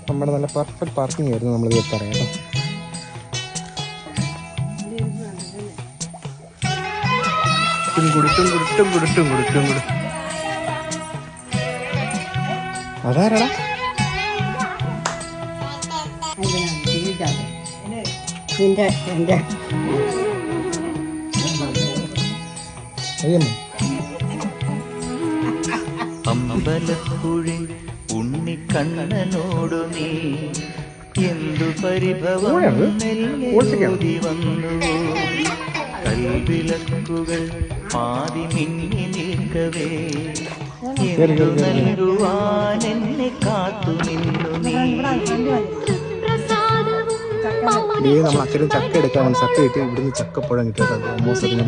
നമ്മുടെ നല്ല perfect parking ആയിരുന്നു നമ്മളിത് പറയാം കേട്ടോ. അതാരടാ? അമ്പലപ്പുഴി ഉണ്ണിക്കണ്ണനോടു നീ എന്തു പരിഭവം നെല്ലി വന്നു. കൽവിളക്കുകൾ പാതി മിന്നി നിൽക്കവേ എന്തു നൽകുവാൻ എന്നെ കാത്തു നിന്നു നീ. നമ്മൾ അക്കരെ ചക്ക എടുക്കാൻ ചക്ക കിട്ടി, ഇവിടുന്ന് ചക്കപ്പഴം കിട്ടിയത്.